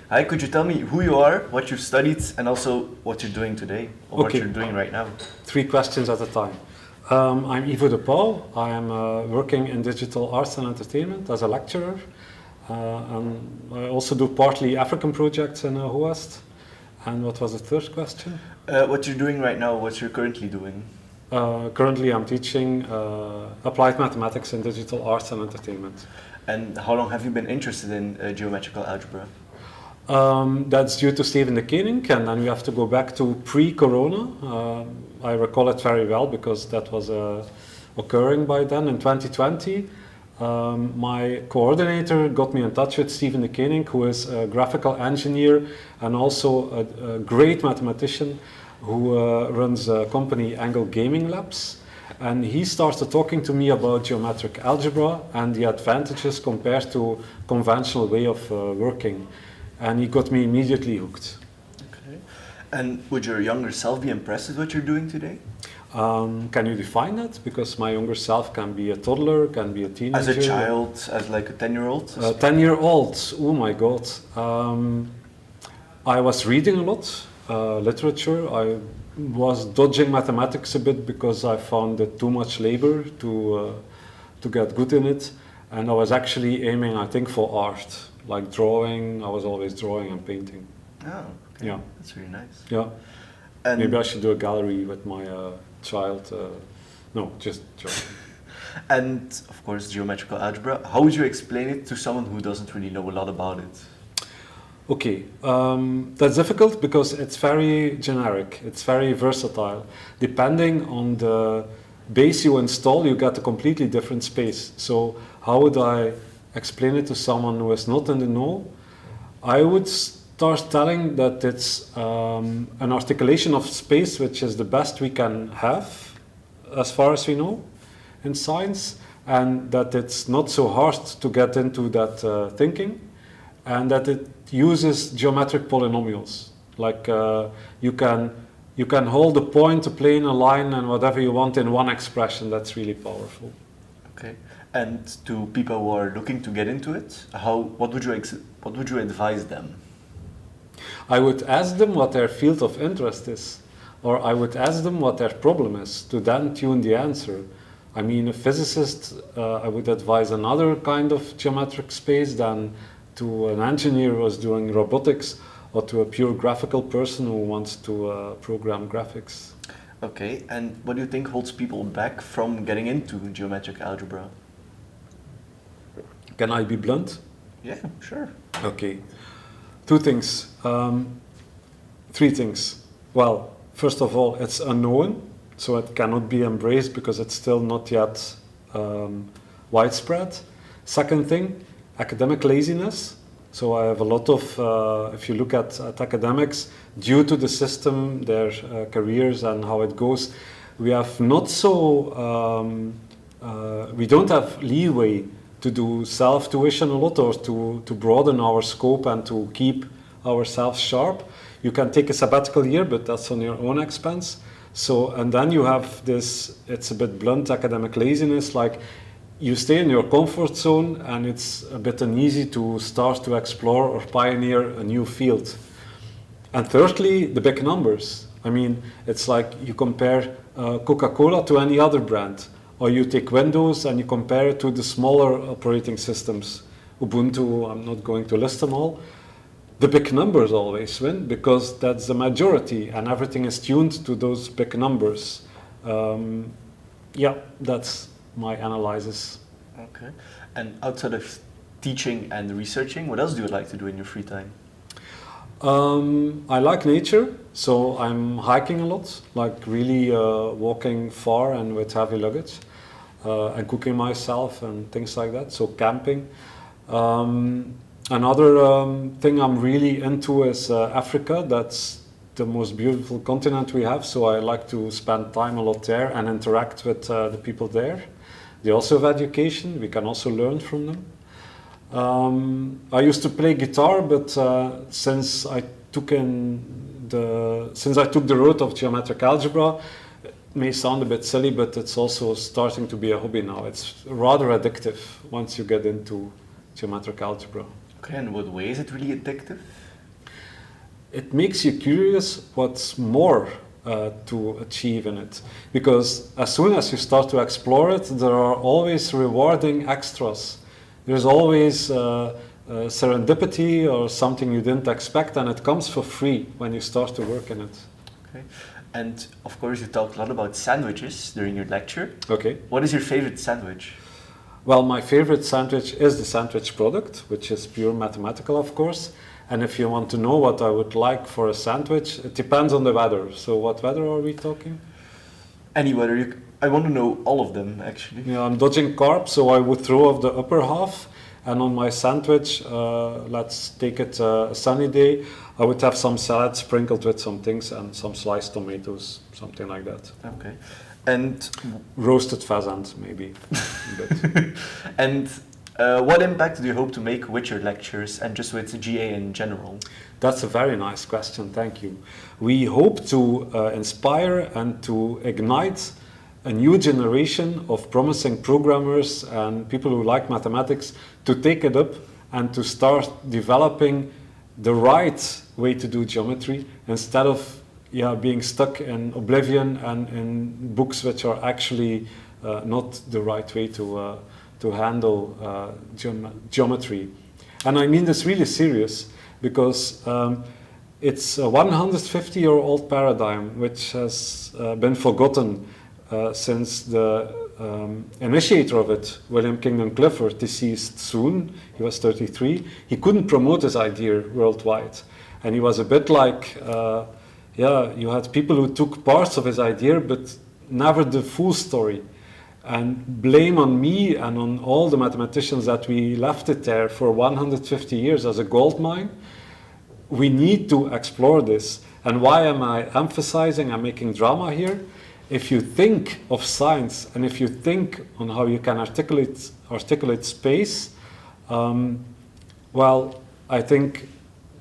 Hi, could you tell me who you are, what you've studied, and also what you're doing today, or what you're doing right now? 3 questions at a time. I'm Ivo de Pauw. I am working in digital arts and entertainment as a lecturer. And I also do partly African projects in West. And what was the third question? What you're doing right now, what you're currently doing. Currently I'm teaching applied mathematics in digital arts and entertainment. And how long have you been interested in geometrical algebra? That's due to Steven de Koning, and then we have to go back to pre-corona. I recall it very well because that was occurring by then in 2020. My coordinator got me in touch with Steven de Koning, who is a graphical engineer and also a great mathematician who runs a company, Angle Gaming Labs. And he started talking to me about geometric algebra and the advantages compared to conventional way of working. And he got me immediately hooked. Okay. And would your younger self be impressed with what you're doing today? Can you define that? Because my younger self can be a toddler, can be a teenager. As a child, as like a 10-year-old? 10-year-old, oh my god. I was reading a lot, literature. I was dodging mathematics a bit because I found it too much labor to get good in it. And I was actually aiming, I think, for art. Like drawing, I was always drawing and painting. Oh, okay. Yeah. That's really nice. Yeah. And maybe I should do a gallery with my child. No, just joking. And of course, geometrical algebra. How would you explain it to someone who doesn't really know a lot about it? Okay, that's difficult because it's very generic. It's very versatile. Depending on the base you install, you get a completely different space. So how would I explain it to someone who is not in the know? I would start telling that it's an articulation of space which is the best we can have as far as we know in science, and that it's not so hard to get into that thinking, and that it uses geometric polynomials. Like you can hold a point, a plane, a line, and whatever you want in one expression. That's really powerful. Okay. And to people who are looking to get into it, what would you advise them? I would ask them what their field of interest is, or I would ask them what their problem is, to then tune the answer. I mean, a physicist, I would advise another kind of geometric space than to an engineer who is doing robotics, or to a pure graphical person who wants to program graphics. Okay, and what do you think holds people back from getting into geometric algebra? Can I be blunt? Yeah, sure. Okay. 2 things. 3 things. Well, first of all, it's unknown, so it cannot be embraced because it's still not yet widespread. Second thing, academic laziness. So I have a lot of, if you look at academics, due to the system, their careers and how it goes, we have not so, we don't have leeway to do self-tuition a lot, or to broaden our scope and to keep ourselves sharp. You can take a sabbatical year, but that's on your own expense. So, and then you have this, it's a bit blunt, academic laziness, like you stay in your comfort zone and it's a bit uneasy to start to explore or pioneer a new field. And thirdly, the big numbers. I mean, it's like you compare Coca-Cola to any other brand. Or you take Windows and you compare it to the smaller operating systems. Ubuntu, I'm not going to list them all. The big numbers always win because that's the majority and everything is tuned to those big numbers. Yeah, that's my analysis. Okay. And outside of teaching and researching, what else do you like to do in your free time? I like nature, so I'm hiking a lot, like really walking far and with heavy luggage, and cooking myself and things like that, so camping. Another thing I'm really into is Africa. That's the most beautiful continent we have, so I like to spend time a lot there and interact with the people there. They also have education, we can also learn from them. I used to play guitar, but since I took the road of geometric algebra, it may sound a bit silly, but it's also starting to be a hobby now. It's rather addictive once you get into geometric algebra. Okay, and what way is it really addictive? it makes you curious what's more to achieve in it. Because as soon as you start to explore it, there are always rewarding extras. There's always serendipity or something you didn't expect, and it comes for free when you start to work in it. Okay. And of course, you talked a lot about sandwiches during your lecture. Okay. What is your favorite sandwich? Well, my favorite sandwich is the sandwich product, which is pure mathematical, of course. And if you want to know what I would like for a sandwich, it depends on the weather. So what weather are we talking? Any weather. I want to know all of them, actually. Yeah, I'm dodging carbs, so I would throw off the upper half. And on my sandwich, let's take it a sunny day, I would have some salad sprinkled with some things and some sliced tomatoes, something like that. Okay. And roasted pheasant, maybe. And what impact do you hope to make with your lectures and just with GA in general? That's a very nice question, thank you. We hope to inspire and to ignite a new generation of promising programmers and people who like mathematics to take it up and to start developing the right way to do geometry instead of being stuck in oblivion and in books which are actually not the right way to handle geometry. And I mean this really serious because it's a 150-year-old paradigm which has been forgotten since the initiator of it, William Kingdon Clifford, deceased soon. He was 33. He couldn't promote his idea worldwide. And he was a bit like, you had people who took parts of his idea, but never the full story. And blame on me and on all the mathematicians that we left it there for 150 years as a gold mine. We need to explore this. And why am I emphasizing, I'm making drama here? If you think of science and if you think on how you can articulate space, well, I think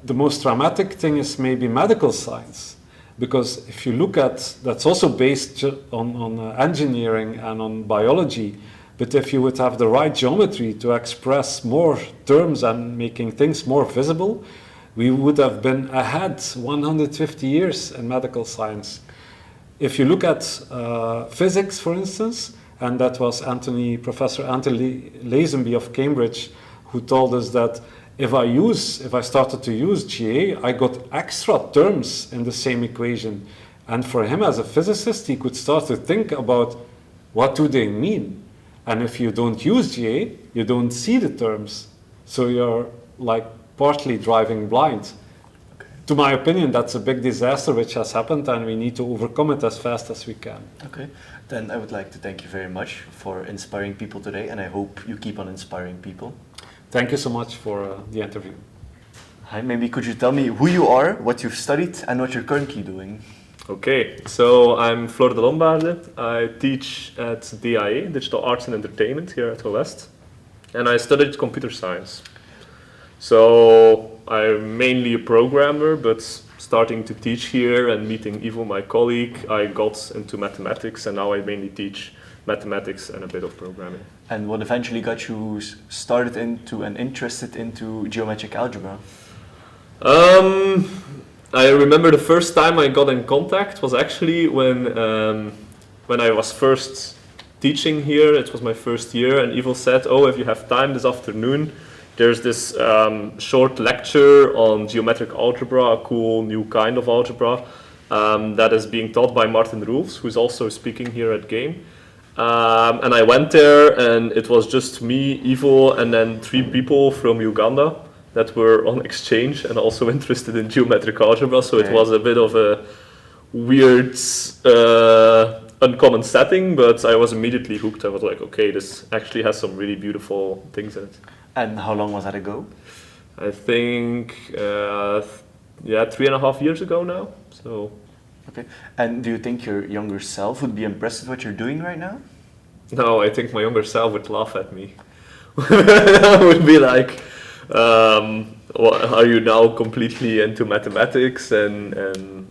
the most dramatic thing is maybe medical science. Because if you look at, that's also based on engineering and on biology, but if you would have the right geometry to express more terms and making things more visible, we would have been ahead 150 years in medical science. If you look at physics, for instance, and that was Professor Anthony Lazenby of Cambridge, who told us that if I started to use GA, I got extra terms in the same equation. And for him as a physicist, he could start to think about what do they mean. And if you don't use GA, you don't see the terms. So you're like partly driving blind. To my opinion, that's a big disaster which has happened and we need to overcome it as fast as we can. Okay, then I would like to thank you very much for inspiring people today, and I hope you keep on inspiring people. Thank you so much for the interview. Hi, maybe could you tell me who you are, what you've studied and what you're currently doing? Okay, so I'm Flor Delombaerde. I teach at DAE, Digital Arts and Entertainment here at West, and I studied computer science. So I'm mainly a programmer, but starting to teach here and meeting Ivo, my colleague, I got into mathematics, and now I mainly teach mathematics and a bit of programming. And what eventually got you started into and interested into geometric algebra? I remember the first time I got in contact was actually when I was first teaching here. It was my first year, and Ivo said, "Oh, if you have time this afternoon, there's this short lecture on geometric algebra, a cool new kind of algebra, that is being taught by Martin Roelfs, who's also speaking here at GAME." And I went there, and it was just me, Ivo, and then 3 people from Uganda that were on exchange and also interested in geometric algebra. So it was a bit of a weird, uncommon setting, but I was immediately hooked. I was like, okay, this actually has some really beautiful things in it. And how long was that ago? I think, 3.5 years ago now. So. Okay. And do you think your younger self would be impressed with what you're doing right now? No, I think my younger self would laugh at me. Would be like, are you now completely into mathematics, and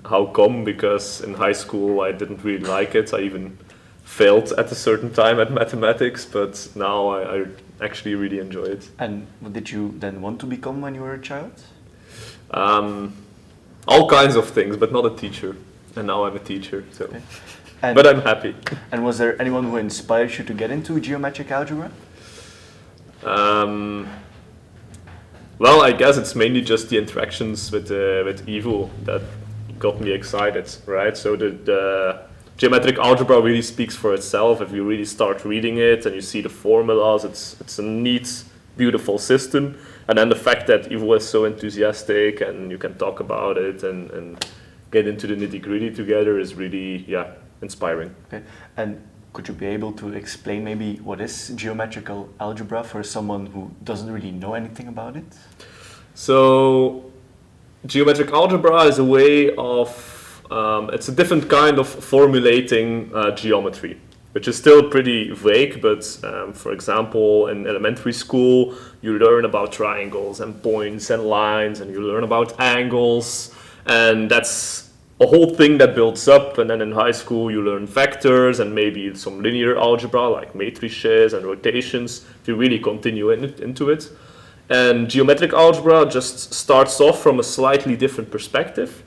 how come? Because in high school I didn't really like it. I even failed at a certain time at mathematics, but now I actually really enjoy it. And what did you then want to become when you were a child? All kinds of things, but not a teacher. And now I'm a teacher, so. Okay. And, But I'm happy. and was there anyone who inspired you to get into geometric algebra? Well, I guess it's mainly just the interactions with Ivo that got me excited, right? So the geometric algebra really speaks for itself. If you really start reading it and you see the formulas, it's a neat, beautiful system. And then the fact that Ivo is so enthusiastic and you can talk about it and get into the nitty-gritty together is really, yeah, inspiring. Okay. And could you be able to explain maybe what is geometrical algebra for someone who doesn't really know anything about it? So, geometric algebra is a way of, it's a different kind of formulating geometry, which is still pretty vague, but for example, in elementary school, you learn about triangles and points and lines, and you learn about angles, and that's a whole thing that builds up. And then in high school, you learn vectors and maybe some linear algebra like matrices and rotations if you really continue into it. And geometric algebra just starts off from a slightly different perspective,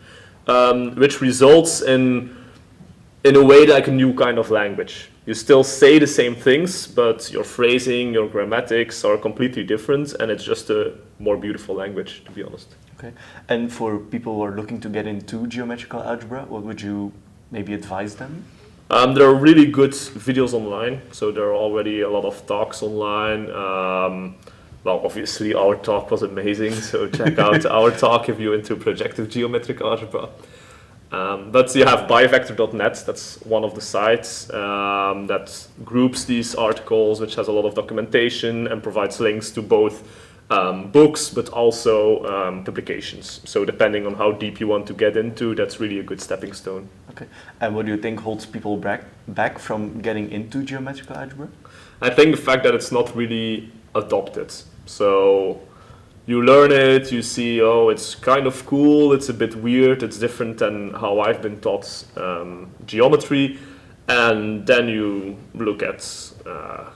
which results in a way like a new kind of language. You still say the same things, but your phrasing, your grammatics are completely different, and it's just a more beautiful language, to be honest. Okay. And for people who are looking to get into geometrical algebra, what would you maybe advise them? There are really good videos online, so there are already a lot of talks online. Well, obviously our talk was amazing, so check out our talk if you're into projective geometric algebra. But you have bivector.net, that's one of the sites that groups these articles, which has a lot of documentation and provides links to both books, but also publications. So depending on how deep you want to get into, that's really a good stepping stone. Okay. And what do you think holds people back from getting into geometrical algebra? I think the fact that it's not really adopted. So you learn it, you see, oh, it's kind of cool, it's a bit weird, it's different than how I've been taught geometry. And then you look at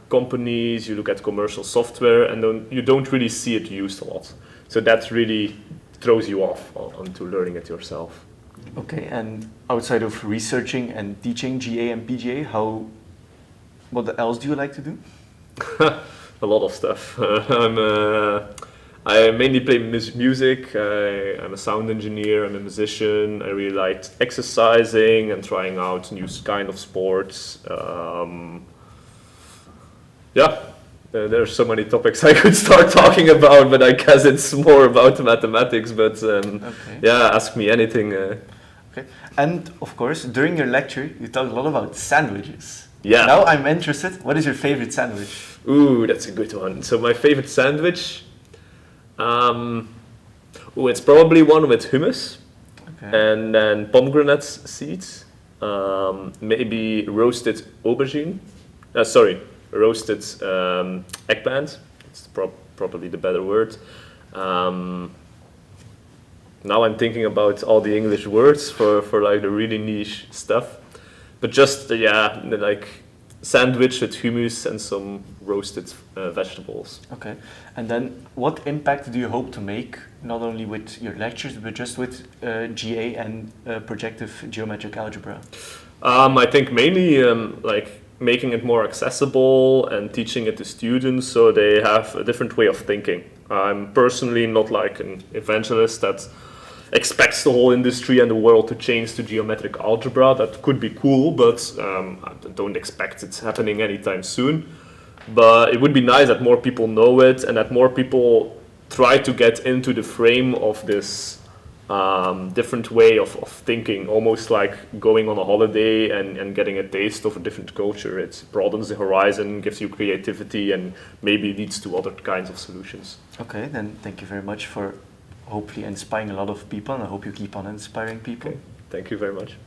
companies, you look at commercial software, and then you don't really see it used a lot. So that really throws you off onto learning it yourself. Okay, and outside of researching and teaching GA and PGA, what else do you like to do? A lot of stuff. I mainly play music. I'm a sound engineer. I'm a musician. I really like exercising and trying out new kind of sports. There's so many topics I could start talking about, but I guess it's more about mathematics. But Okay. yeah, ask me anything. Okay. And of course, during your lecture, you talk a lot about sandwiches. Yeah. Now I'm interested. What is your favorite sandwich? Ooh, that's a good one. So my favorite sandwich, it's probably one with hummus, Okay. and then pomegranate seeds, maybe roasted aubergine. Roasted eggplant. It's probably the better word. Now I'm thinking about all the English words for like the really niche stuff, but just like sandwich with hummus and some roasted vegetables. Okay. And then what impact do you hope to make, not only with your lectures, but just with GA and projective geometric algebra? I think mainly like making it more accessible and teaching it to students so they have a different way of thinking. I'm personally not like an evangelist that expects the whole industry and the world to change to geometric algebra. That could be cool, but I don't expect it happening anytime soon. But it would be nice that more people know it and that more people try to get into the frame of this different way of thinking, almost like going on a holiday and getting a taste of a different culture. It broadens the horizon, gives you creativity, and maybe leads to other kinds of solutions. Okay, then thank you very much for hopefully inspiring a lot of people, and I hope you keep on inspiring people. Okay. Thank you very much.